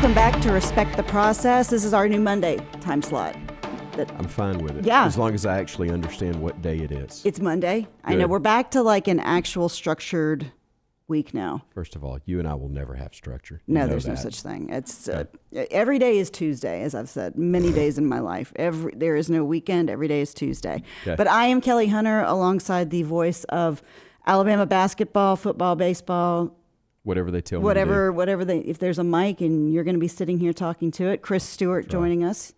Welcome back to Respect the Process. This is our new Monday time slot. I'm fine with it. Yeah. As long as I actually understand what day it is. It's Monday. Good. I know. We're back to like an actual structured week now. First of all, you and I will never have structure. No, there's no such thing. It's every day is Tuesday, as I've said many days in my life. There is no weekend. Every day is Tuesday. Okay. But I am Kelly Hunter, alongside the voice of Alabama basketball, football, baseball. Whatever they tell me. Whatever if there's a mic and you're going to be sitting here talking to it. Chris Stewart joining us,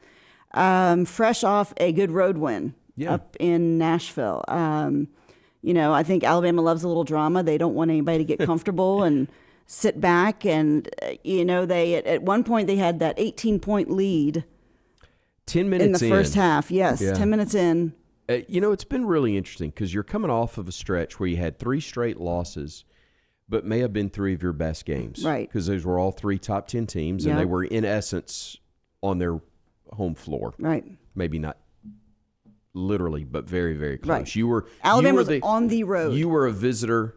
fresh off a good road win up in Nashville. I think Alabama loves a little drama. They don't want anybody to get comfortable and sit back. And they at one point they had that 18-point lead. 10 minutes in the first half. Yes, 10 minutes in. It's been really interesting because you're coming off of a stretch where you had 3 straight losses, but may have been 3 of your best games. Right. Because those were all 3 top 10 teams, and they were, in essence, on their home floor. Right. Maybe not literally, but very, very close. Right. Alabama was on the road. You were a visitor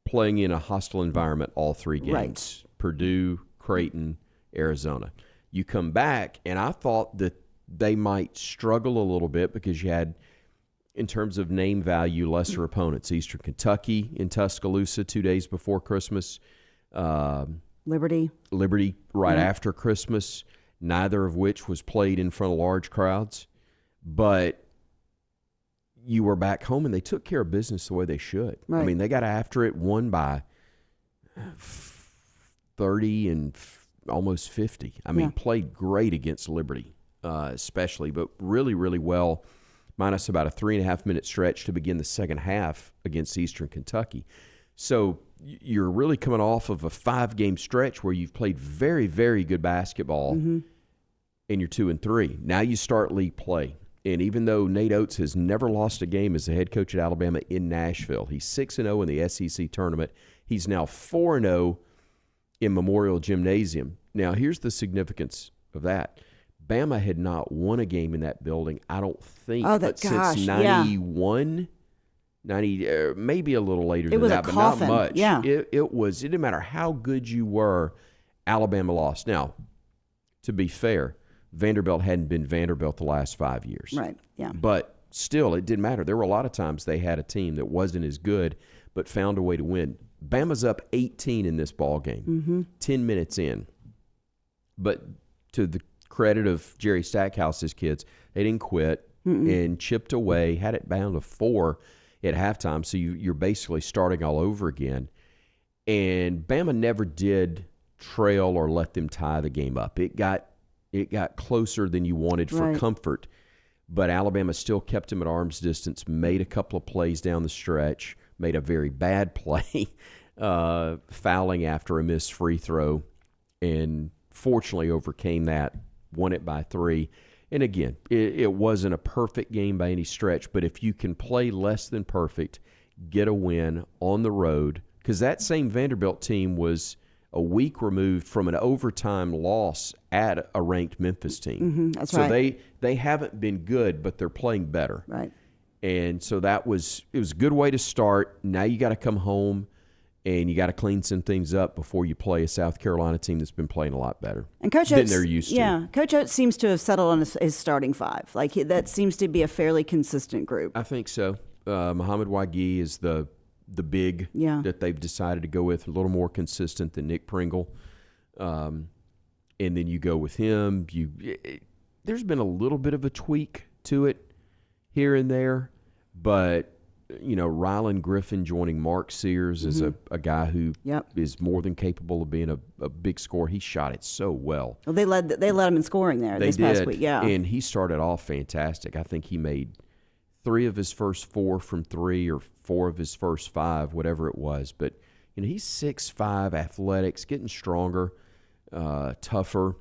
playing in a hostile environment all 3 games. Right. Purdue, Creighton, Arizona. You come back, and I thought that they might struggle a little bit because you had, in terms of name value, lesser opponents. Eastern Kentucky in Tuscaloosa 2 days before Christmas. Liberty right after Christmas, neither of which was played in front of large crowds. But you were back home, and they took care of business the way they should. Right. I mean, they got after it, won by 30 and almost 50. I mean, played great against Liberty, especially, but really, really well. Minus about a 3.5-minute stretch to begin the second half against Eastern Kentucky. So you're really coming off of a 5-game stretch where you've played very, very good basketball, and you're 2-3. Now you start league play. And even though Nate Oates has never lost a game as the head coach at Alabama in Nashville, he's 6-0 in the SEC tournament. He's now 4-0 in Memorial Gymnasium. Now here's the significance of that. Bama had not won a game in that building, I don't think, since 91, 90, maybe a little later than that, but not much. Yeah. It didn't matter how good you were, Alabama lost. Now, to be fair, Vanderbilt hadn't been Vanderbilt the last 5 years. Right, yeah. But still, it didn't matter. There were a lot of times they had a team that wasn't as good, but found a way to win. Bama's up 18 in this ball game, 10 minutes in. But to the credit of Jerry Stackhouse's kids, they didn't quit and chipped away, had it down to 4 at halftime. So you're basically starting all over again. And Bama never did trail or let them tie the game up. It got closer than you wanted for comfort, but Alabama still kept them at arm's distance, made a couple of plays down the stretch, made a very bad play, fouling after a missed free throw, and fortunately overcame that. Won it by 3. And again, it wasn't a perfect game by any stretch, but if you can play less than perfect, get a win on the road, because that same Vanderbilt team was a week removed from an overtime loss at a ranked Memphis team. That's right. So they haven't been good, but they're playing better. Right. And so it was a good way to start. Now you got to come home and you got to clean some things up before you play a South Carolina team that's been playing a lot better and Coach than Oates, they're used to. Yeah, Coach Oates seems to have settled on his starting 5. That seems to be a fairly consistent group. I think so. Muhammad Wagi is the big that they've decided to go with, a little more consistent than Nick Pringle. And then you go with him. There's been a little bit of a tweak to it here and there, but Rylan Griffin joining Mark Sears is a guy who is more than capable of being a big scorer. He shot it so well. Well, they led him in scoring there past week. Yeah, and he started off fantastic. I think he made 3 of his first 4 from 3 or 4 of his first 5, whatever it was. But he's 6'5", athletics, getting stronger, tougher,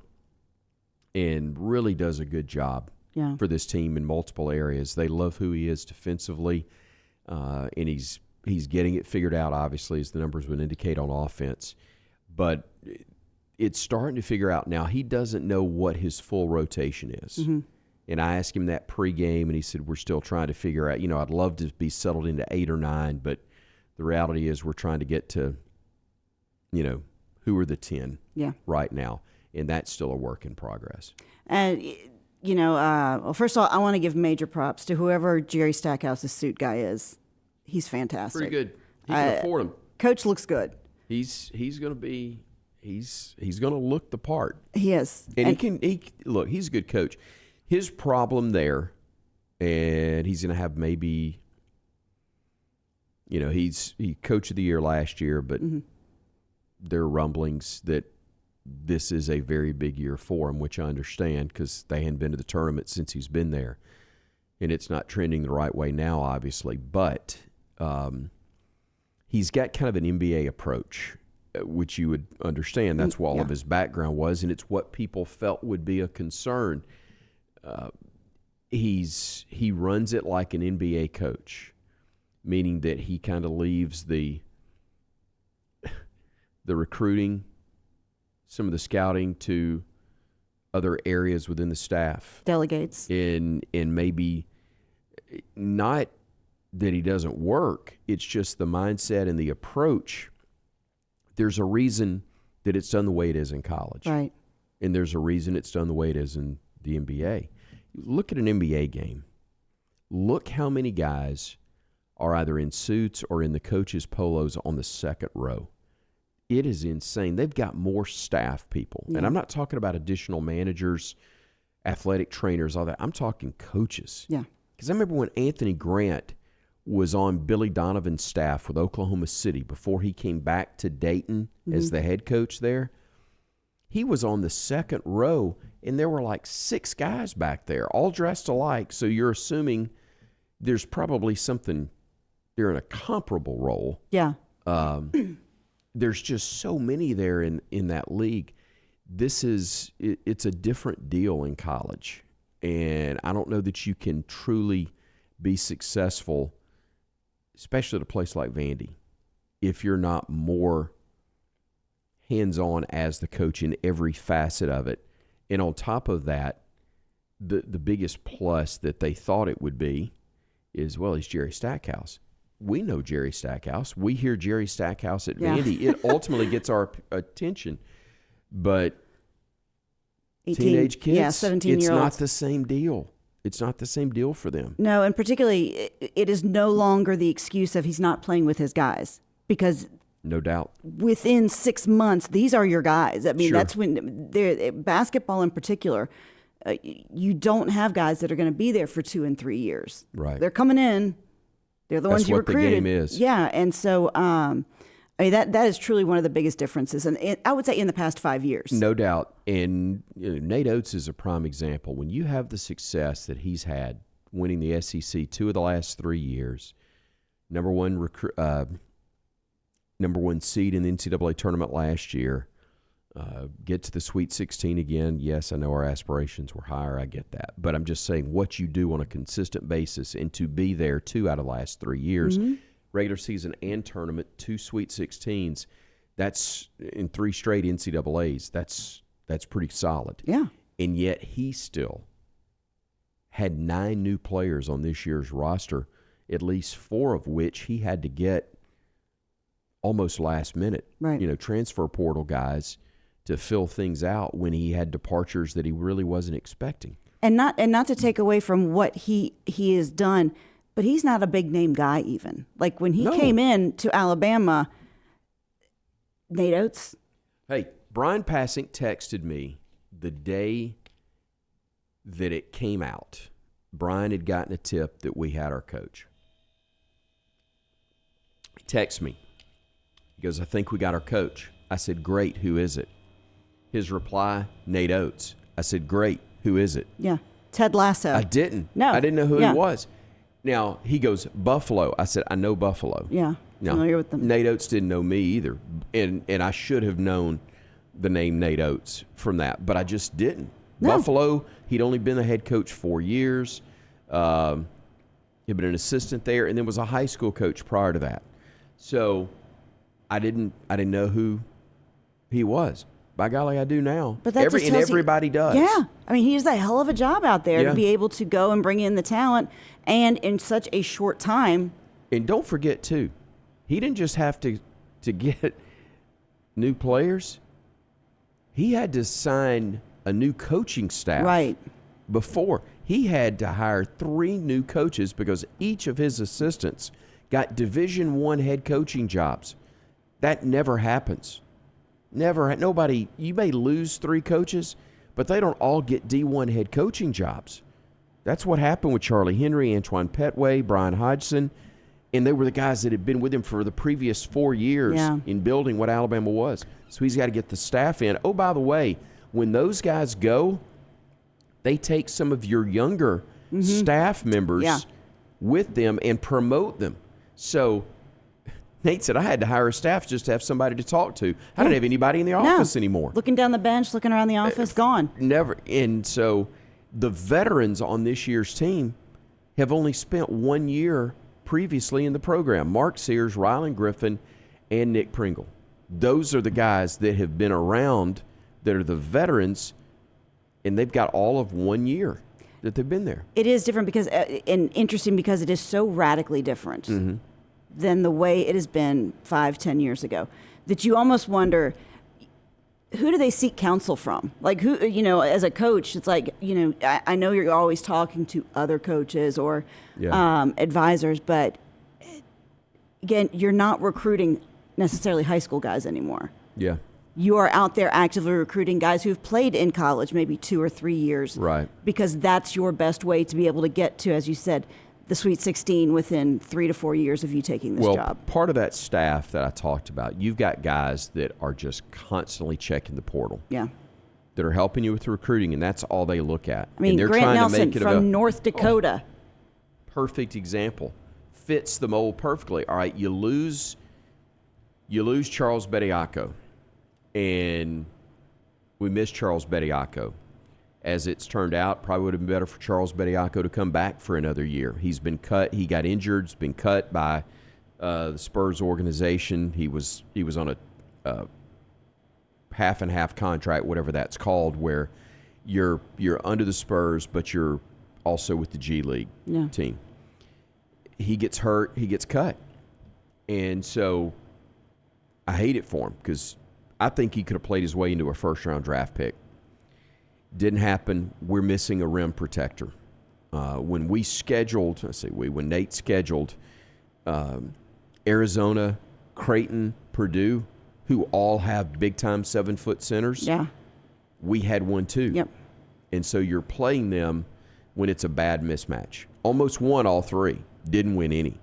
and really does a good job for this team in multiple areas. They love who he is defensively. And he's getting it figured out, obviously, as the numbers would indicate on offense. But it's starting to figure out now. He doesn't know what his full rotation is. And I asked him that pregame, and he said, we're still trying to figure out. I'd love to be settled into 8 or 9, but the reality is we're trying to get to, who are the 10 right now. and that's still a work in progress. And, well, first of all, I want to give major props to whoever Jerry Stackhouse's suit guy is. He's fantastic. Pretty good. He can afford him. Coach looks good. He's going to look the part. He is. And look, he's a good coach. His problem there, and he's going to have maybe, he coach of the year last year, but there are rumblings that this is a very big year for him, which I understand because they hadn't been to the tournament since he's been there. And it's not trending the right way now, obviously. But he's got kind of an NBA approach, which you would understand. That's what all of his background was, and it's what people felt would be a concern. He runs it like an NBA coach, meaning that he kind of leaves the recruiting, some of the scouting to other areas within the staff. Delegates. And maybe not that he doesn't work, it's just the mindset and the approach. There's a reason that it's done the way it is in college. Right. And there's a reason it's done the way it is in the NBA. Look at an NBA game. Look how many guys are either in suits or in the coach's polos on the second row. It is insane. They've got more staff people. Yeah. And I'm not talking about additional managers, athletic trainers, all that. I'm talking coaches. Yeah. Because I remember when Anthony Grant was on Billy Donovan's staff with Oklahoma City before he came back to Dayton as the head coach there. He was on the second row, and there were like 6 guys back there, all dressed alike. So you're assuming there's probably something, they're in a comparable role. Yeah. There's just so many there in that league. It's a different deal in college. And I don't know that you can truly be successful, especially at a place like Vandy, if you're not more hands-on as the coach in every facet of it. And on top of that, the biggest plus that they thought it would be is, well, he's Jerry Stackhouse. We know Jerry Stackhouse. We hear Jerry Stackhouse at Vandy. It ultimately gets our attention. But 18, teenage kids, 17-year-olds. It's not the same deal. It's not the same deal for them. No, and particularly, it is no longer the excuse of he's not playing with his guys, because no doubt within 6 months, these are your guys. I mean, that's when basketball in particular, you don't have guys that are going to be there for 2 and 3 years. Right. They're coming in. They're the ones you recruited. That's what the game is. Yeah, and so I mean that is truly one of the biggest differences, and I would say in the past 5 years. No doubt. And Nate Oates is a prime example. When you have the success that he's had, winning the SEC 2 of the last 3 years, number one seed in the NCAA tournament last year, get to the Sweet 16 again. Yes, I know our aspirations were higher. I get that. But I'm just saying what you do on a consistent basis, and to be there 2 out of the last 3 years, regular season and tournament, 2 Sweet 16s, that's in 3 straight NCAAs. That's pretty solid. Yeah. And yet he still had 9 new players on this year's roster, at least 4 of which he had to get almost last minute. Right. Transfer portal guys to fill things out when he had departures that he really wasn't expecting. And not to take away from what he has done, but he's not a big name guy even. Like when he came in to Alabama, Nate Oates. Hey, Brian Passink texted me the day that it came out. Brian had gotten a tip that we had our coach. He texted me. He goes, I think we got our coach. I said, great, who is it? His reply, Nate Oates. I said, great, who is it? Yeah, Ted Lasso. I didn't. No. I didn't know who he was. Now, he goes, Buffalo. I said, I know Buffalo. Yeah, familiar with them. Nate Oates didn't know me either. And I should have known the name Nate Oates from that, but I just didn't. No. Buffalo, he'd only been the head coach 4 years. He'd been an assistant there, and then was a high school coach prior to that. So I didn't know who he was. By golly, I do now. But that just tells everybody does. Yeah. I mean, he does a hell of a job out there to be able to go and bring in the talent, and in such a short time. And don't forget, too, he didn't just have to get new players. he had to sign a new coaching staff. Right. Before, he had to hire 3 new coaches because each of his assistants got Division I head coaching jobs. That never happens. Nobody, you may lose 3 coaches, but they don't all get D1 head coaching jobs. That's what happened with Charlie Henry, Antoine Petway, Brian Hodgson, and they were the guys that had been with him for the previous 4 years in building what Alabama was. So he's got to get the staff in. Oh, by the way, when those guys go, they take some of your younger staff members with them and promote them. So Nate said, I had to hire a staff just to have somebody to talk to. I didn't have anybody in the office anymore. Looking down the bench, looking around the office, gone. Never. And so the veterans on this year's team have only spent 1 year previously in the program. Mark Sears, Rylan Griffin, and Nick Pringle. Those are the guys that have been around that are the veterans, and they've got all of 1 year that they've been there. It is different because, and interesting because it is so radically different than the way it has been 5-10 years ago that you almost wonder, who do they seek counsel from? Like, who, as a coach, it's like, I know you're always talking to other coaches or advisors, but again, you're not recruiting necessarily high school guys anymore. Yeah. You are out there actively recruiting guys who've played in college maybe 2 or 3 years. Right. Because that's your best way to be able to get to, as you said, the Sweet 16 within 3 to 4 years of you taking this job. Part of that staff that I talked about, you've got guys that are just constantly checking the portal. Yeah. That are helping you with recruiting, and that's all they look at. I mean, and they're Grant trying Nelson to make it from North Dakota. Perfect example. Fits the mold perfectly. All right, you lose Charles Bediako, and we miss Charles Bediako. As it's turned out, probably would have been better for Charles Bediako to come back for another year. He's been cut. He got injured. He's been cut by the Spurs organization. He was on a half and half contract, whatever that's called, where you're under the Spurs, but you're also with the G League team. He gets hurt. He gets cut, and so I hate it for him because I think he could have played his way into a first-round draft pick. Didn't happen. We're missing a rim protector. When Nate scheduled Arizona, Creighton, Purdue, who all have big-time 7-foot centers, we had one too. Yep. And so you're playing them when it's a bad mismatch. Almost won all 3. Didn't win any.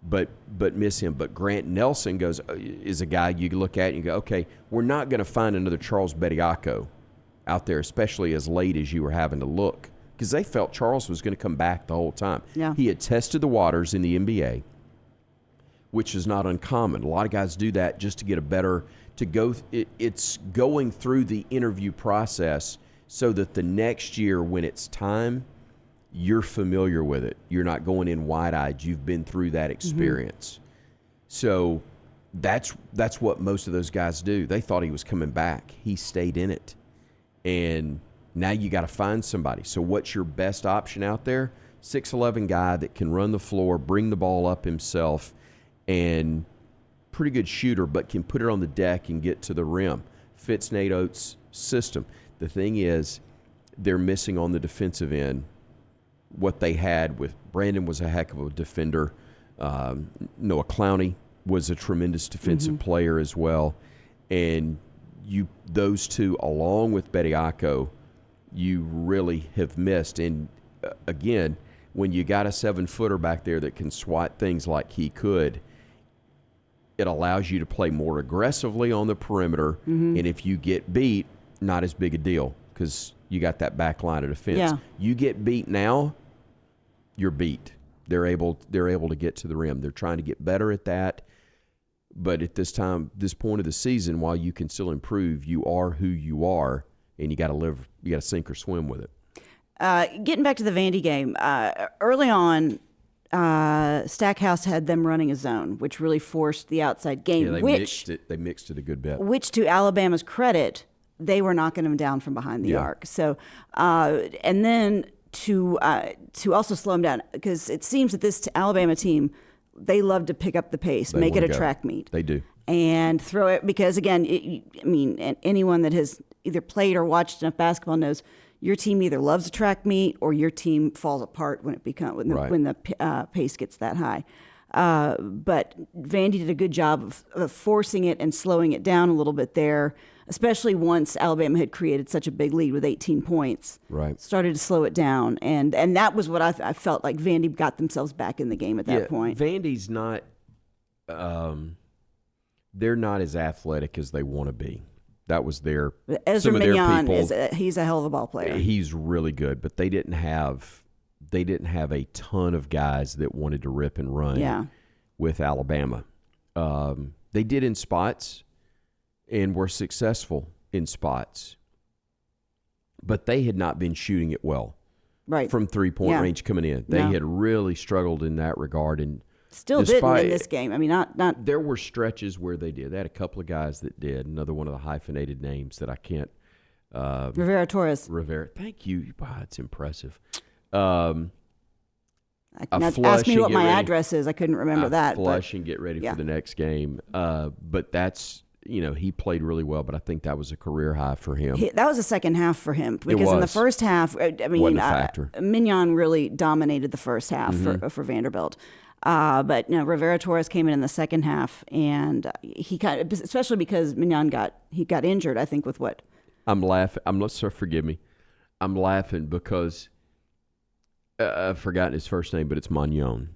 But miss him. But Grant Nelson is a guy you look at and you go, okay, we're not going to find another Charles Bediako out there, especially as late as you were having to look, because they felt Charles was going to come back the whole time. Yeah. He had tested the waters in the NBA, which is not uncommon. A lot of guys do that just to get it's going through the interview process so that the next year when it's time, you're familiar with it. You're not going in wide-eyed. You've been through that experience. So that's what most of those guys do. They thought he was coming back. He stayed in it. And now you got to find somebody. So what's your best option out there? 6'11" guy that can run the floor, bring the ball up himself, and pretty good shooter, but can put it on the deck and get to the rim. Fits Nate Oates' system. The thing is, they're missing on the defensive end what they had with Brandon was a heck of a defender. Noah Clowney was a tremendous defensive player as well. And those two, along with Bediako, you really have missed. And again, when you got a 7-footer back there that can swat things like he could, it allows you to play more aggressively on the perimeter. And if you get beat, not as big a deal because you got that back line of defense. Yeah. You get beat now, you're beat. They're able to get to the rim. They're trying to get better at that. But at this point of the season, while you can still improve, you are who you are, and you got to sink or swim with it. Getting back to the Vandy game, early on, Stackhouse had them running a zone, which really forced the outside game. Yeah, they mixed it a good bit. Which, to Alabama's credit, they were knocking them down from behind the arc. So, and then to also slow them down, because it seems that this Alabama team, they love to pick up the pace, make it a track meet. They do. and throw it, because again, anyone that has either played or watched enough basketball knows your team either loves a track meet or your team falls apart when the pace gets that high. But Vandy did a good job of forcing it and slowing it down a little bit there, especially once Alabama had created such a big lead with 18 points. Right. Started to slow it down. And that was what I felt like Vandy got themselves back in the game at that point. Vandy's not they're not as athletic as they want to be. That was Ezra Mignon he's a hell of a ball player. He's really good, but they didn't have a ton of guys that wanted to rip and run with Alabama. They did in spots and were successful in spots, but they had not been shooting it well from three-point range coming in. They had really struggled in that regard, and still didn't in this game. I mean, not. There were stretches where they did. They had a couple of guys that did. Another one of the hyphenated names that I can't. Rivera Torres. Thank you. Wow, that's impressive. Ask me what my address is. I couldn't remember that. Flush and get ready for the next game. But that's, he played really well, but I think that was a career high for him. That was the second half for him, because in the first half, Mignon really dominated the first half for Vanderbilt. But Rivera Torres came in the second half, and he especially because Mignon got injured, I think, with what? I'm laughing. Forgive me. I'm laughing because I've forgotten his first name, but it's Magnon.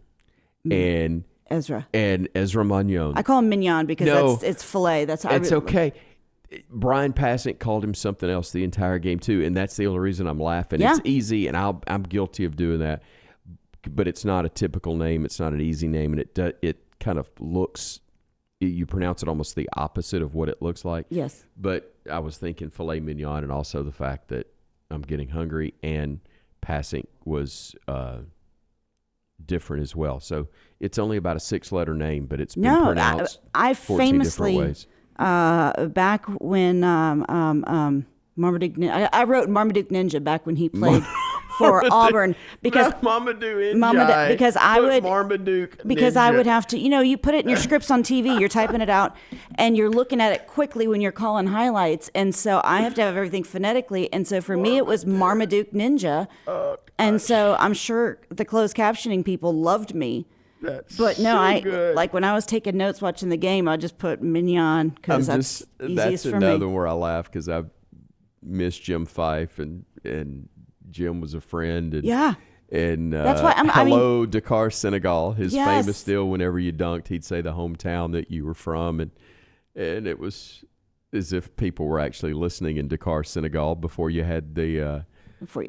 And Ezra Magnon. I call him Mignon because it's filet. That's how it's okay. Brian Passant called him something else the entire game too, and that's the only reason I'm laughing. Yeah. It's easy, and I'm guilty of doing that. But it's not a typical name. It's not an easy name, and it kind of looks. You pronounce it almost the opposite of what it looks like. Yes. But I was thinking filet mignon, and also the fact that I'm getting hungry, and passing was different as well. So it's only about a 6-letter name, but it's been pronounced I 14 different ways. Back when Marmaduke, I wrote Marmaduke Ninja back when he played for Auburn, because because I would have to, you put it in your scripts on TV, you're typing it out, and you're looking at it quickly when you're calling highlights, and so I have to have everything phonetically, and so for me it was Marmaduke Ninja, and so I'm sure the closed captioning people loved me. But no, good. Like when I was taking notes watching the game, I just put Mignon because that's easiest for me. That's another where I laugh because I miss Jim Fife, and Jim was a friend. And, and that's why hello, Dakar, Senegal. His famous deal, whenever you dunked, he'd say the hometown that you were from. And it was as if people were actually listening in Dakar, Senegal before you had the before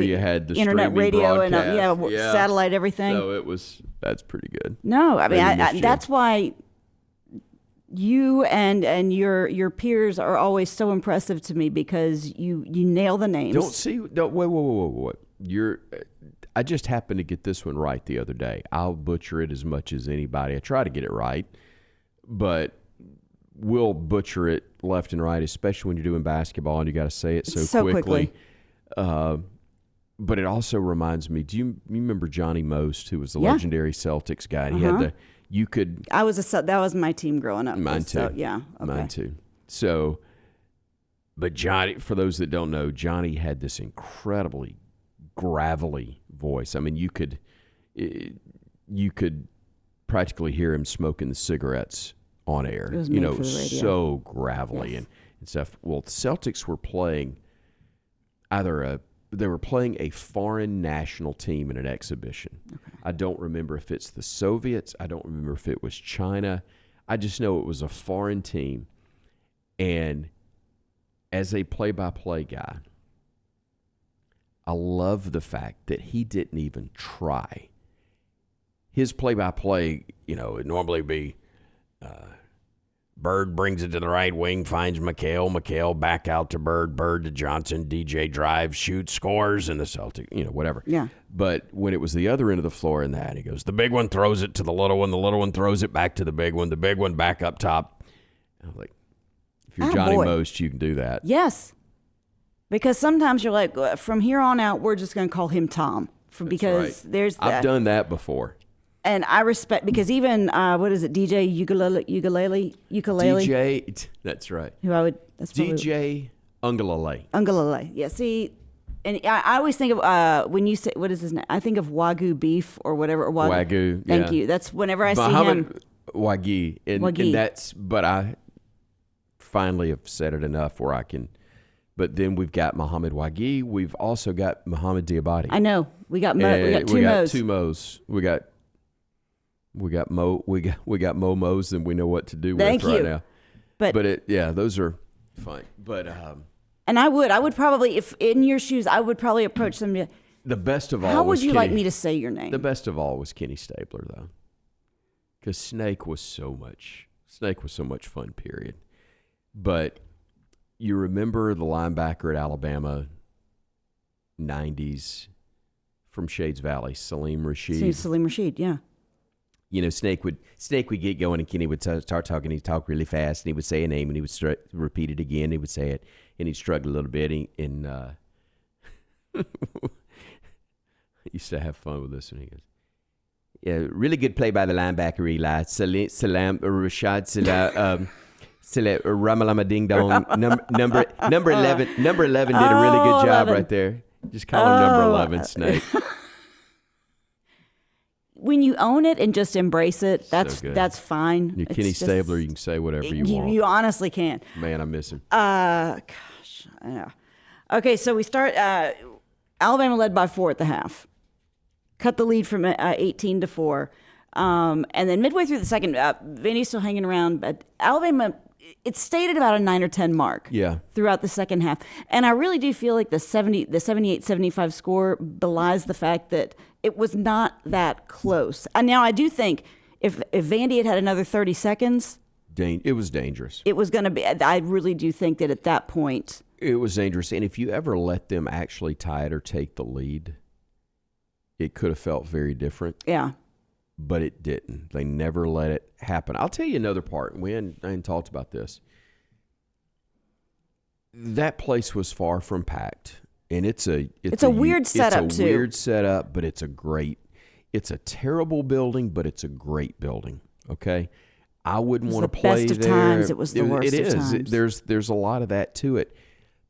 you had the internet, radio, and broadcast. satellite, everything. So that's pretty good. No, I mean that's why you and your peers are always so impressive to me, because you nail the names. Wait. I just happened to get this one right the other day. I'll butcher it as much as anybody. I try to get it right, but we'll butcher it left and right, especially when you're doing basketball and you got to say it so quickly. But it also reminds me. Do you remember Johnny Most, who was the legendary Celtics guy? He had that was my team growing up. Mine too. So, yeah. Okay. Mine too. So, but Johnny, for those that don't know, Johnny had this incredibly gravelly voice. I mean, you could practically hear him smoking the cigarettes on air. It was made for the radio. So gravelly and stuff. Well, the Celtics were playing they were playing a foreign national team in an exhibition. Okay. I don't remember if it's the Soviets. I don't remember if it was China. I just know it was a foreign team. And as a play-by-play guy, I love the fact that he didn't even try. His play-by-play, it'd normally be Bird brings it to the right wing, finds McHale back out to Bird to Johnson, DJ drives, shoots, scores, and the Celtic, whatever. Yeah. But when it was the other end of the floor in that, he goes, the big one throws it to the little one throws it back to the big one back up top. I was like, if you're Johnny Most, you can do that. Yes. Because sometimes you're like, from here on out, we're just going to call him Tom. Because there's that. I've done that before. And I respect, because even what is it, DJ ukulele, DJ, that's right. who I would that's probably, DJ Ungalale. Yeah. See, and I always think of when you say, what is his name? I think of Wagyu beef or whatever. Or Wagyu. Thank yeah. you. That's whenever I see him. Muhammad Wagyu, and that's. But I finally have said it enough where I can. But then we've got Muhammad Wagyu. We've also got Muhammad Diabate. I know we got two Mo's. We got Mo. We got Momos, and we know what to do Thank with you. right now. But those are fine. But and I would probably, if in your shoes, I would probably approach them. The best of all. How would you Kenny, like me to say your name? The best of all was Kenny Stabler, though, because Snake was so much fun. Period. But you remember the linebacker at Alabama, 90s, from Shades Valley, Salim Rashid. Salim Rashid, yeah. You know, Snake would get going, and Kenny would start talking. He'd talk really fast, and he would say a name, and he would repeat it again. He would say it, and he'd struggle a little bit. And I used to have fun with this one. He goes, "Yeah, really good play by the linebacker, Eli. Salam Rashad Salam Ramalama Ding Dong. Number 11. Number 11 did a really good job 11. right there. Just call him number 11, Snake." When you own it and just embrace it, that's fine. You're Kenny Stabler, you can say whatever you want. You honestly can. Man, I miss him. Gosh, I know. Okay, so we start. Alabama led by 4 at the half, cut the lead from 18-4, and then midway through the second, Vandy's still hanging around, but Alabama. It stayed at about a 9 or 10 mark throughout the second half. And I really do feel like the 78-75 score belies the fact that it was not that close. And now I do think if Vandy had another 30 seconds, it was dangerous. It was going to be. I really do think that at that point, it was dangerous. And if you ever let them actually tie it or take the lead, it could have felt very different. Yeah. But it didn't. They never let it happen. I'll tell you another part. I hadn't talked about this. That place was far from packed, and it's a weird setup too. It's a weird setup, but it's a terrible building, but it's a great building. Okay, I wouldn't want to play there. Best of times, it was the worst of times. There's a lot of that to it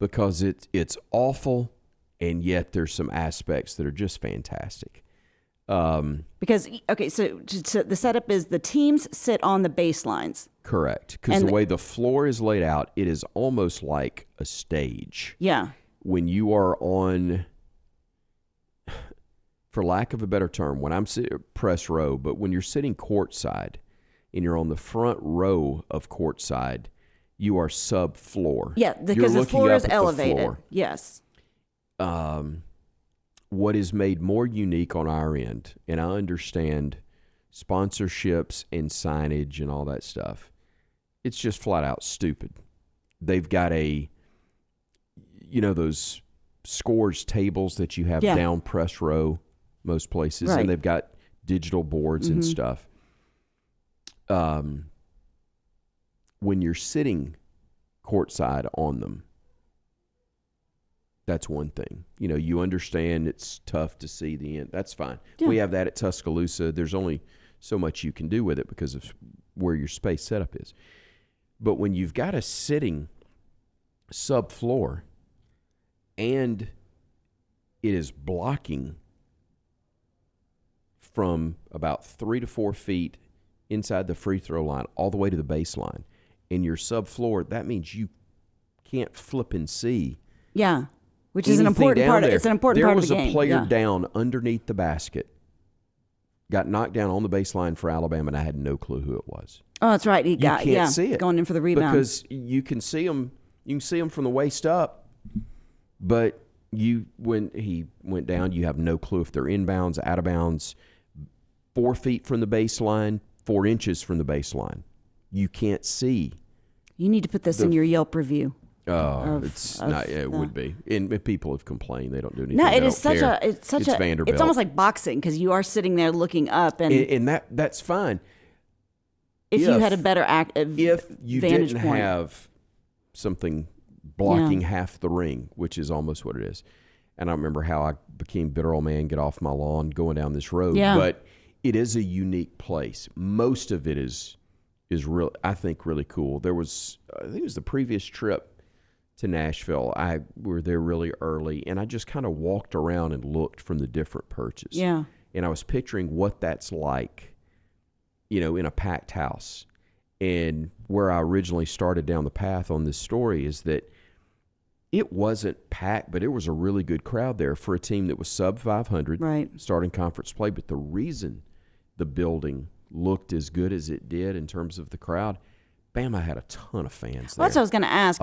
because it's awful, and yet there's some aspects that are just fantastic. Because, okay, so the setup is the teams sit on the baselines. Correct. Because the way the floor is laid out, it is almost like a stage. Yeah. When you are on, for lack of a better term, when I'm sitting press row, but when you're sitting courtside and you're on the front row of courtside, you are sub-floor. Yeah, because the floor is elevated. Yes. What is made more unique on our end, and I understand sponsorships and signage and all that stuff, it's just flat out stupid. They've got those scores tables that you have down press row most places, right. And they've got digital boards and stuff. When you're sitting courtside on them, that's one thing. You understand it's tough to see the end. That's fine. Yeah. We have that at Tuscaloosa. There's only so much you can do with it because of where your space setup is. But when you've got a sitting subfloor and it is blocking from about 3 to 4 feet inside the free throw line all the way to the baseline, and your subfloor, that means you can't flip and see. Yeah. Which is an important part. It's an important part of the game. There was a player down underneath the basket, got knocked down on the baseline for Alabama, and I had no clue who it was. Oh, that's right. You can't see it going in for the rebound because you can see him. You can see him from the waist up, but when he went down, you have no clue if they're inbounds, out of bounds, 4 feet from the baseline, 4 inches from the baseline. You can't see. You need to put this in your Yelp review. It would be. And people have complained they don't do anything. No, it's Vanderbilt. It's almost like boxing because you are sitting there looking up, and that's fine. If you had a better if you vantage didn't point. have something blocking half the ring, which is almost what it is. And I remember how I became bitter old man, get off my lawn, going down this road. Yeah. But It is a unique place. Most of it is real. I think really cool. I think it was the previous trip to Nashville. We were there really early, and I just kind of walked around and looked from the different perches. Yeah. And I was picturing what that's like, in a packed house. And where I originally started down the path on this story is that it wasn't packed, but it was a really good crowd there for a team that was sub 500, right, starting conference play. But the reason the building looked as good as it did in terms of the crowd, Bama had a ton of fans there. Well, that's what I was going to ask.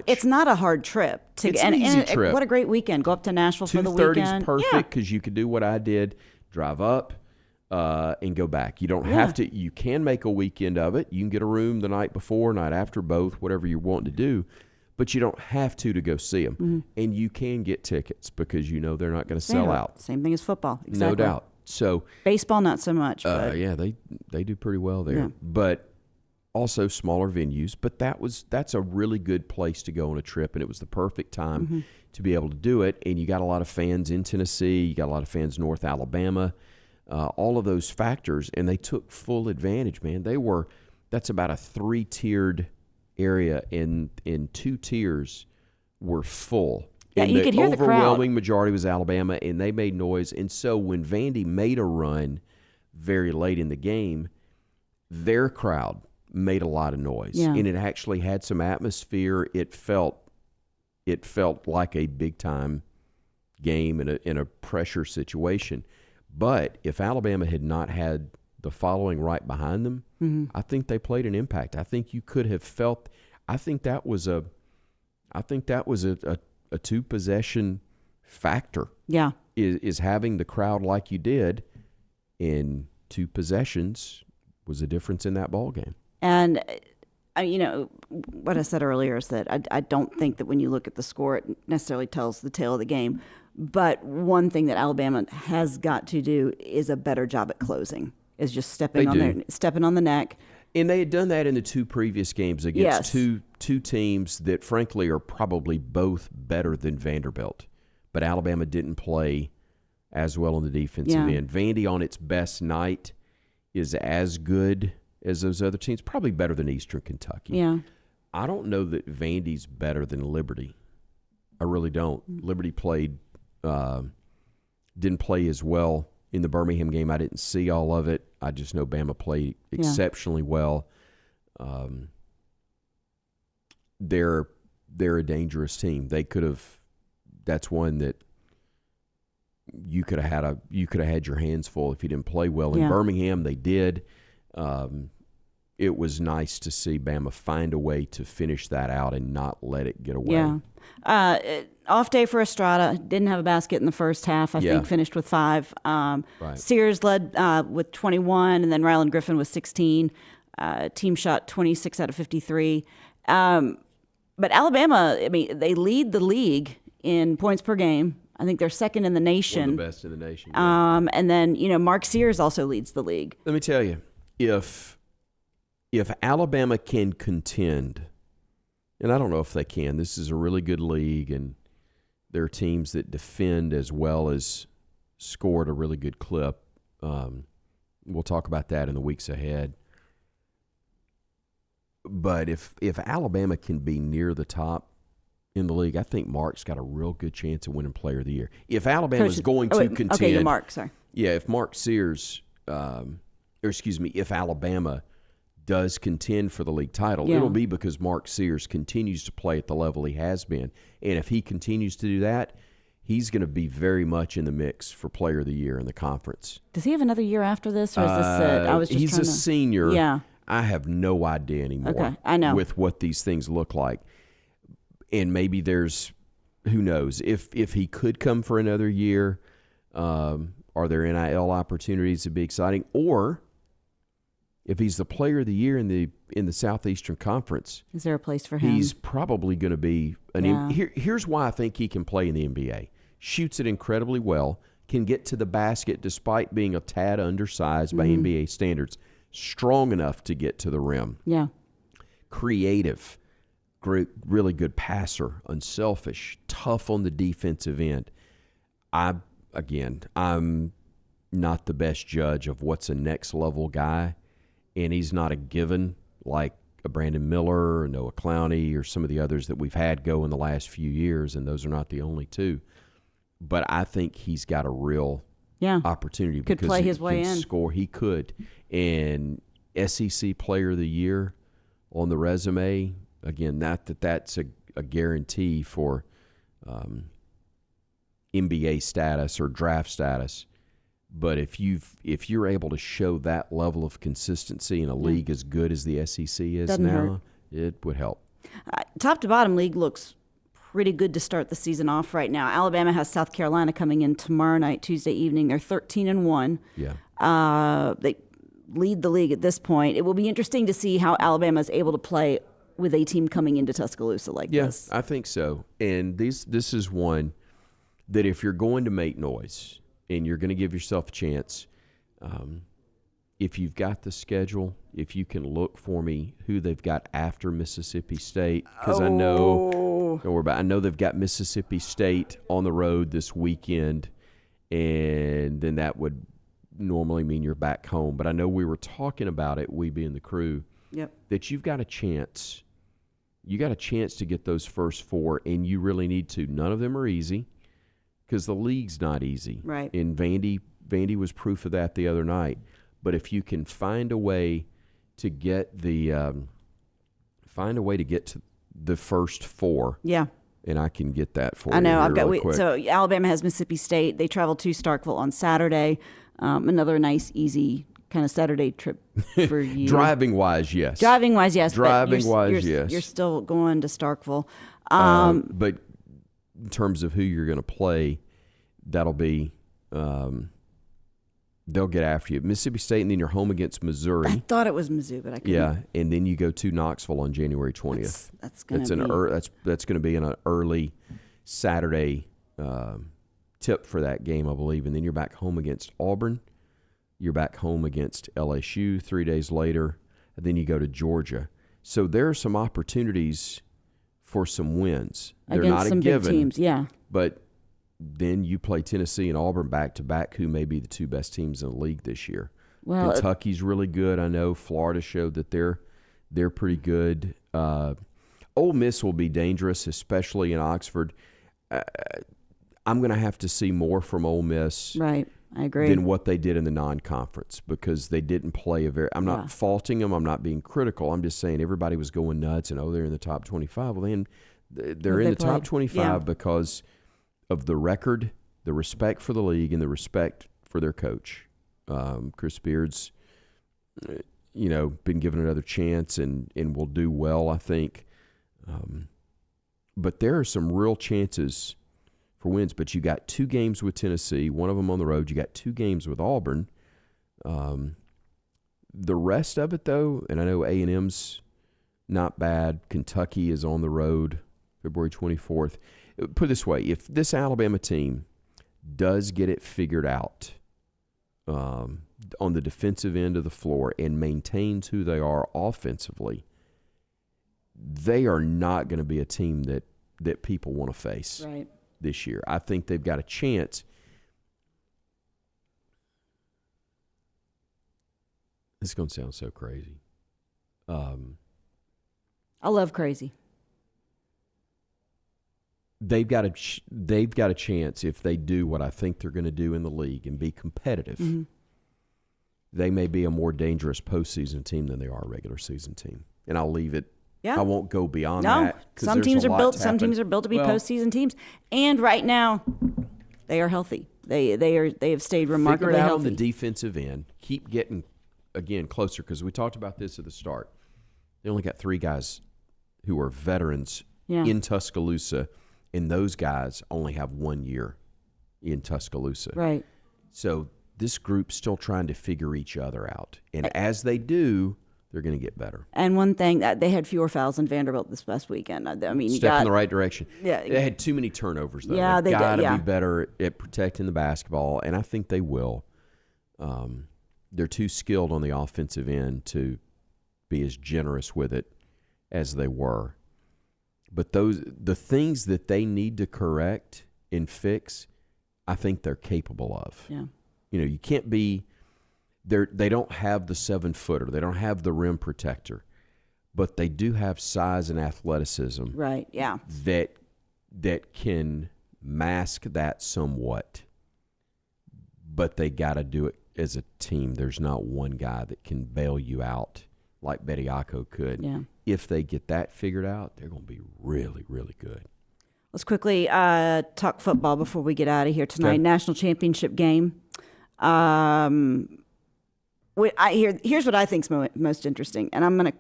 It's not a hard trip. It's an easy trip. What a great weekend. Go up to Nashville for the 2:30's weekend. perfect because you could do what I did, drive up and go back. You don't have to. You can make a weekend of it. You can get a room the night before, night after, both, whatever you're wanting to do. But you don't have to go see them. Mm-hmm. And you can get tickets because they're not going to sell out. Same thing as football. Exactly. No doubt. So baseball, not so much. But. Yeah, they do pretty well there. Yeah. But also smaller venues. But that's a really good place to go on a trip, and it was the perfect time to be able to do it. And you got a lot of fans in Tennessee. You got a lot of fans North Alabama. All of those factors, and they took full advantage, man. That's about a 3-tiered area, and in 2 tiers were full. Yeah, and you could hear the crowd. The overwhelming majority was Alabama, and they made noise. And so when Vandy made a run very late in the game, their crowd made a lot of noise, and it actually had some atmosphere. It felt like a big time game in a pressure situation. But if Alabama had not had the following right behind them, I think they played an impact. I think you could have felt. I think that was a 2-possession factor. Yeah, is having the crowd like you did in 2 possessions was a difference in that ball game. And what I said earlier is that I don't think that when you look at the score, it necessarily tells the tale of the game. But one thing that Alabama has got to do is a better job at closing. Is just stepping on the neck. And they had done that in the 2 previous games against two teams that, frankly, are probably both better than Vanderbilt. But Alabama didn't play as well on the defensive end. Vandy, on its best night, is as good as those other teams, probably better than Eastern Kentucky. Yeah. I don't know that Vandy's better than Liberty. I really don't. Liberty didn't play as well in the Birmingham game. I didn't see all of it. I just know Bama played exceptionally well. They're a dangerous team. They could have. That's one that you could have had your hands full if you didn't play well. In Birmingham, they did. It was nice to see Bama find a way to finish that out and not let it get away. Yeah. Off day for Estrada. Didn't have a basket in the first half. I think finished with 5. Right. Sears led with 21, and then Ryland Griffin with 16. Team shot 26 out of 53. But Alabama, they lead the league in points per game. I think they're second in the nation. One of the best in the nation. Yeah. And then, Mark Sears also leads the league. Let me tell you, if Alabama can contend, and I don't know if they can, this is a really good league, and there are teams that defend as well as score at a really good clip. We'll talk about that in the weeks ahead. But if Alabama can be near the top in the league, I think Mark's got a real good chance of winning Player of the Year. If Alabama's going to contend. Okay, Mark, sorry. Yeah, if Mark Sears, if Alabama does contend for the league title, it'll be because Mark Sears continues to play at the level he has been. And if he continues to do that, he's going to be very much in the mix for Player of the Year in the conference. Does he have another year after this, or is this it? I was just he's a senior. Yeah. I have no idea anymore. Okay, I know. With what these things look like. And maybe there's, who knows, if he could come for another year, are there NIL opportunities to be exciting? Or if he's the Player of the Year in the Southeastern Conference, is there a place for him? He's probably going to be here's why I think he can play in the NBA. Shoots it incredibly well, can get to the basket despite being a tad undersized by NBA standards. Strong enough to get to the rim. Yeah. Creative. Great, really good passer. Unselfish. Tough on the defensive end. I'm not the best judge of what's a next level guy, and he's not a given like a Brandon Miller or Noah Clowney or some of the others that we've had go in the last few years, and those are not the only two. But I think he's got a real opportunity could because play he his way can in. score. He could. And SEC Player of the Year on the resume, again, not that that's a guarantee for NBA status or draft status, but if you're able to show that level of consistency in a league as good as the SEC is Doesn't now, hurt. it would help. Top to bottom league looks pretty good to start the season off right now. Alabama has South Carolina coming in tomorrow night, Tuesday evening. They're 13-1. Yeah. They lead the league at this point. It will be interesting to see how Alabama is able to play with a team coming into Tuscaloosa like this. Yeah, I think so. And this is one that if you're going to make noise and you're going to give yourself a chance, if you've got the schedule, if you can look for me who they've got after Mississippi State, because I know they've got Mississippi State on the road this weekend, and then that would normally mean you're back home. But I know we were talking about it, we being the crew, that you've got a chance. You got a chance to get those first four, and you really need to. None of them are easy because the league's not easy. Right. And Vandy was proof of that the other night. But if you can find a way to get to the first four, and I can get that for you. I know. Here I've got really quick. So Alabama has Mississippi State. They travel to Starkville on Saturday. Another nice, easy kind of Saturday trip for you. Driving wise, yes. You're still going to Starkville. But in terms of who you're going to play, that'll be. They'll get after you. Mississippi State, and then you're home against Missouri. I thought it was Mizzou, but I couldn't. Yeah, and then you go to Knoxville on January 20th. That's going to be an early Saturday tip for that game, I believe. And then you're back home against Auburn. You're back home against LSU 3 days later, and then you go to Georgia. So there are some opportunities for some wins. They're against not some a given, big teams, but then you play Tennessee and Auburn back-to-back, who may be the two best teams in the league this year. Well, Kentucky's really good. I know Florida showed that they're pretty good. Ole Miss will be dangerous, especially in Oxford. I'm going to have to see more from Ole Miss. Right, I agree. Than what they did in the non-conference, because they didn't play I'm not faulting them. I'm not being critical. I'm just saying everybody was going nuts and, they're in the top 25. Well, then they're in the top 25 because – of the record, the respect for the league, and the respect for their coach. Chris Beard's, been given another chance and will do well, I think. But there are some real chances for wins. But you got 2 games with Tennessee, one of them on the road. You got 2 games with Auburn. The rest of it, though, and I know A&M's not bad. Kentucky is on the road February 24th. Put it this way, if this Alabama team does get it figured out on the defensive end of the floor and maintains who they are offensively, they are not going to be a team that people want to face this year. I think they've got a chance. This is going to sound so crazy. I love crazy. They've got a chance if they do what I think they're going to do in the league and be competitive. Mm-hmm. They may be a more dangerous postseason team than they are a regular season team, and I'll leave it. Yeah. I won't go beyond that. Some teams are built. Some teams are built to be postseason teams, and right now they are healthy. They have stayed remarkably healthy. Figure it out healthy. on the defensive end. Keep getting again closer, because we talked about this at the start. They only got 3 guys who are veterans in Tuscaloosa. And those guys only have 1 year in Tuscaloosa. Right. So this group's still trying to figure each other out. And as they do, they're going to get better. And one thing, they had fewer fouls than Vanderbilt this past weekend. I mean, Step in the right direction. Yeah. They had too many turnovers, though. Yeah, They've got to be better at protecting the basketball, and I think they will. They're too skilled on the offensive end to be as generous with it as they were. But the things that they need to correct and fix, I think they're capable of. Yeah. You can't be there. They don't have the 7-footer. They don't have the rim protector, but they do have size and athleticism. Right. Yeah. That can mask that somewhat, but they got to do it as a team. There's not one guy that can bail you out like Bediako could. Yeah. If they get that figured out, they're going to be really, really good. Let's quickly talk football before we get out of here tonight. Okay. National championship game. Here's what I think's most interesting, and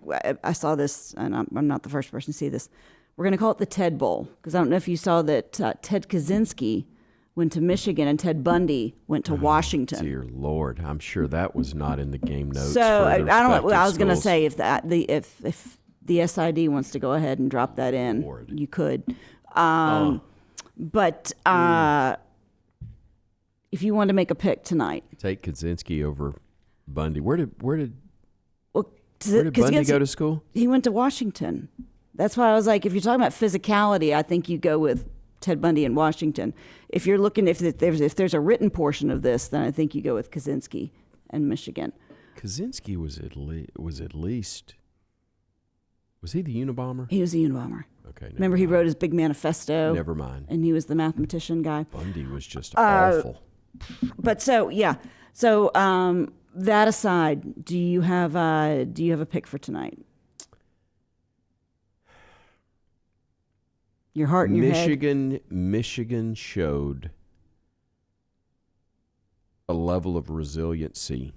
I saw this, and I'm not the first person to see this. We're gonna call it the Ted Bowl because I don't know if you saw that Ted Kaczynski went to Michigan and Ted Bundy went to Washington. Dear Lord, I'm sure that was not in the game notes. So for I their don't know. I was respective gonna schools. say if the SID wants to go ahead and drop that in, Lord. you could. But if you wanted to make a pick tonight, Take Kaczynski over Bundy. Where did well, Bundy go to school? He went to Washington. That's why I was like, if you're talking about physicality, I think you go with Ted Bundy in Washington. If you're looking, if there's a written portion of this, then I think you go with Kaczynski and Michigan. Kaczynski was at least. Was he the Unabomber? He was a Unabomber. Okay. Remember, he wrote his big manifesto. Never mind. And he was the mathematician guy. Bundy was just awful. But so that aside, do you have a pick for tonight? Your heart and your head. Michigan showed a level of resiliency,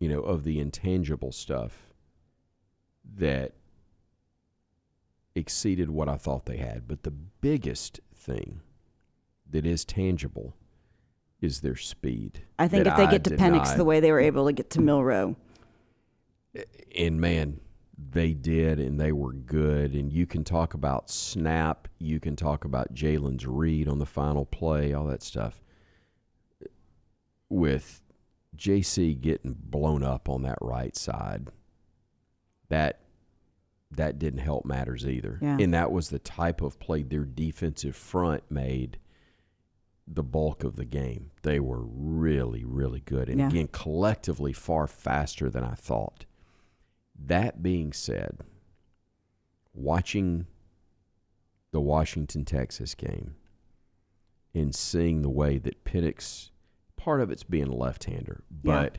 of the intangible stuff that exceeded what I thought they had. But the biggest thing that is tangible is their speed. I think if they get to Penix the way they were able to get to Milrow. And man, they did, and they were good. And you can talk about snap. You can talk about Jalen's read on the final play, all that stuff. With JC getting blown up on that right side, that didn't help matters either. Yeah. And that was the type of play their defensive front made the bulk of the game. They were really, really good. And again, collectively far faster than I thought. That being said, watching the Washington-Texas game and seeing the way that Penix, part of it's being a left-hander, but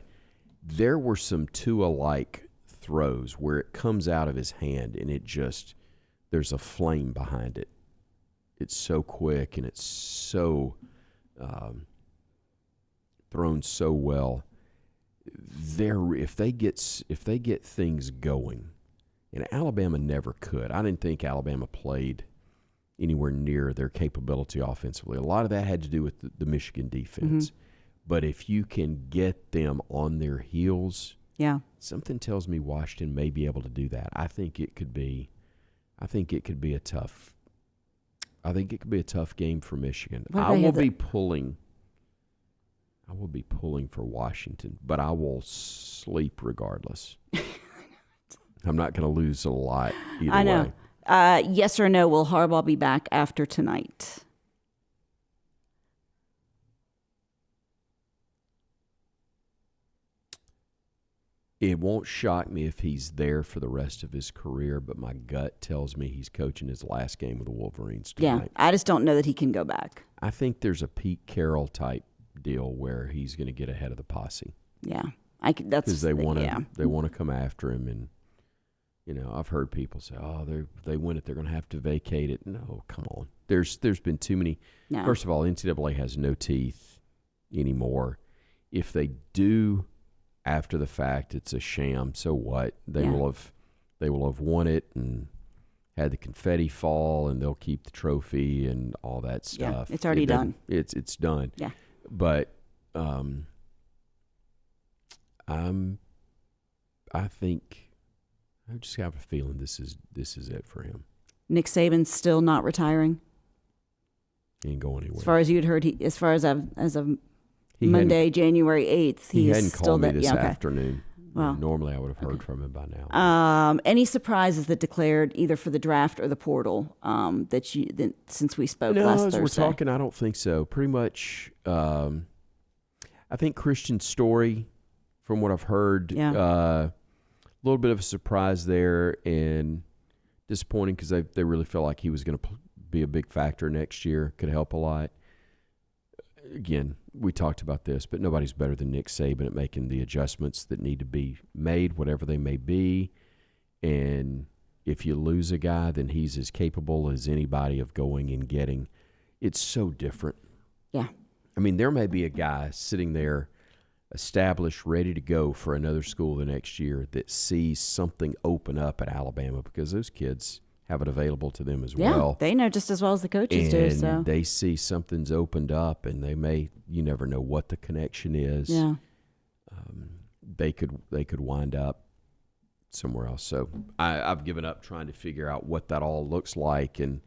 there were some two-alike throws where it comes out of his hand and there's a flame behind it. It's so quick and it's so thrown so well. If they get things going, and Alabama never could. I didn't think Alabama played anywhere near their capability offensively. A lot of that had to do with the Michigan defense. Mm-hmm. But if you can get them on their heels, something tells me Washington may be able to do that. I think it could be a tough game for Michigan. I will be pulling for Washington, but I will sleep regardless. I'm not going to lose a lot either way. I know. Yes or no, will Harbaugh be back after tonight? It won't shock me if he's there for the rest of his career, but my gut tells me he's coaching his last game with the Wolverines tonight. Yeah, I just don't know that he can go back. I think there's a Pete Carroll type deal where he's going to get ahead of the posse. Yeah, that's because they want to come after him, and I've heard people say, "Oh, they win it, they're going to have to vacate it." No, come on. There's been too many. No. First of all, NCAA has no teeth anymore. If they do after the fact, it's a sham. So what? They will have won it and had the confetti fall, and they'll keep the trophy and all that stuff. Yeah, it's already done. It's done. Yeah. But I just have a feeling this is it for him. Nick Saban's still not retiring. He ain't going anywhere. As far as you'd heard, as of Monday, January 8th, he hadn't called me this afternoon. Well, normally I would have heard from him by now. Any surprises that declared either for the draft or the portal since we spoke last Thursday? As we're talking, I don't think so. Pretty much. I think Christian's story, from what I've heard, a little bit of a surprise there and disappointing because they really felt like he was going to be a big factor next year, could help a lot. Again, we talked about this, but nobody's better than Nick Saban at making the adjustments that need to be made, whatever they may be. And if you lose a guy, then he's as capable as anybody of going and getting. It's so different. Yeah. I mean, there may be a guy sitting there established, ready to go for another school the next year that sees something open up at Alabama because those kids have it available to them as well. They know just as well as the coaches do. So And they see something's opened up, and you never know what the connection is. Yeah. They could wind up somewhere else. So I've given up trying to figure out what that all looks like, and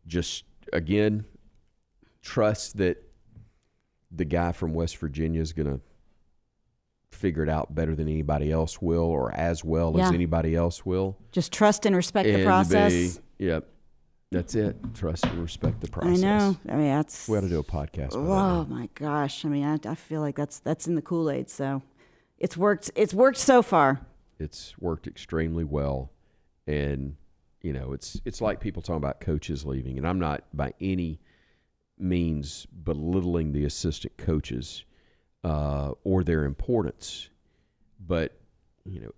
just, again, trust that the guy from West Virginia is going to figure it out better than anybody else will, or as well as anybody else will. Just trust and respect the process. That's it. Trust and respect the process. I know. I mean, We ought to do a podcast. Oh my gosh! I mean, I feel like that's in the Kool-Aid. So it's worked. It's worked so far. It's worked extremely well, and it's like people talking about coaches leaving, and I'm not by any means belittling the assistant coaches or their importance, but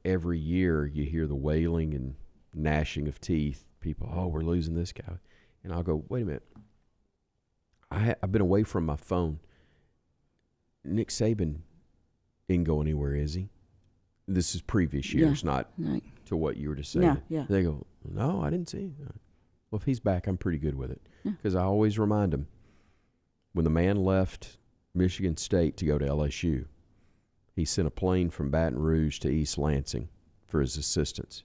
every year you hear the wailing and gnashing of teeth. People, we're losing this guy, and I'll go, wait a minute. I've been away from my phone. Nick Saban didn't go anywhere, is he? This is previous years, not to what you were just saying. Yeah. They go, no, I didn't see him. Well, if he's back, I'm pretty good with it, because I always remind him when the man left Michigan State to go to LSU, he sent a plane from Baton Rouge to East Lansing for his assistants.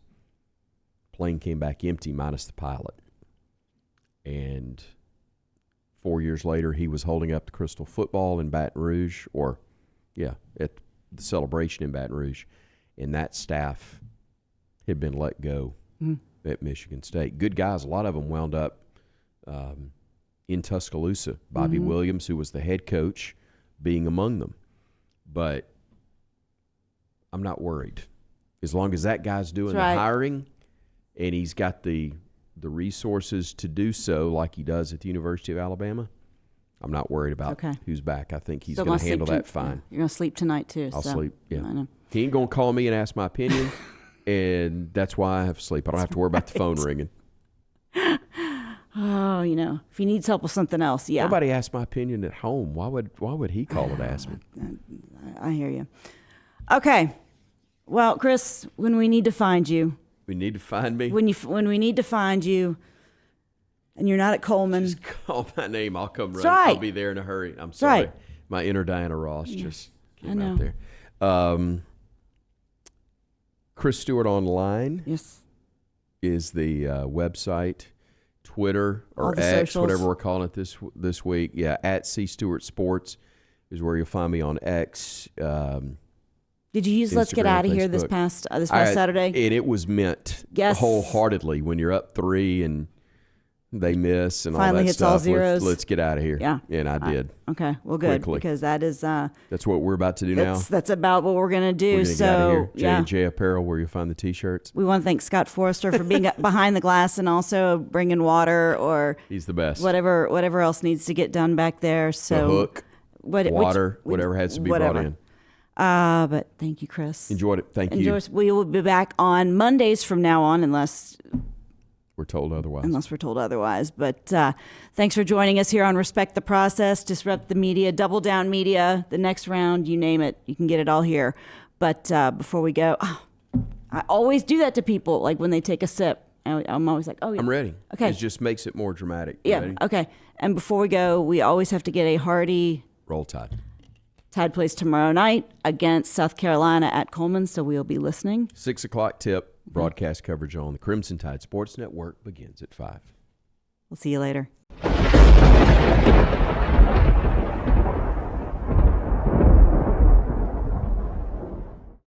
Plane came back empty minus the pilot. And 4 years later, he was holding up the Crystal football in Baton Rouge, at the celebration in Baton Rouge. And that staff had been let go at Michigan State. Good guys. A lot of them wound up in Tuscaloosa. Bobby Williams, who was the head coach, being among them. But I'm not worried. As long as that guy's doing the hiring and he's got the resources to do so like he does at the University of Alabama, I'm not worried about who's back. I think he's going to handle that fine. You're going to sleep tonight, too. I'll so. sleep, yeah. I know. He ain't going to call me and ask my opinion, and that's why I have to sleep. I don't have to worry about the phone ringing. Oh, if he needs help with something else, Nobody asked my opinion at home. Why would he call and ask me? I hear you. Okay. Well, Chris, when we need to find you. We need to find me? When we need to find you and you're not at Coleman. Just call my name. I'll come running. Right. I'll be there in a hurry. I'm sorry. Right. My inner Diana Ross just came I out there. Chris Stewart Online is the website. Twitter or X, socials. whatever we're calling it this week. Yeah, at C Stewart Sports is where you'll find me on X. Did you use Let's Get Out of Here this past Saturday? And it was meant wholeheartedly when you're up 3 and they miss and finally all that hits stuff. All zeros. Let's get out of here. Yeah. And I did. Okay. Well, good. Quickly. Because that is... that's what we're about to do now. That's about what we're going to do. We're gonna get out of here. J&J Apparel, where you'll find the T-shirts. We want to thank Scott Forrester for being behind the glass and also bringing water or... He's the best. Whatever else needs to get done back there. So the hook, water, whatever has to be brought in. But thank you, Chris. Enjoyed it. Thank you. We will be back on Mondays from now on, unless we're told otherwise. But thanks for joining us here on Respect the Process, Disrupt the Media, Double Down Media, the next round, you name it. You can get it all here. But before we go, I always do that to people, like when they take a sip. I'm always like, I'm ready. Okay. It just makes it more dramatic. Yeah. Ready? Okay. And before we go, we always have to get a hearty Roll Tide. Tide plays tomorrow night against South Carolina at Coleman, so we'll be listening. 6 o'clock tip. Broadcast coverage on the Crimson Tide Sports Network begins at 5. We'll see you later.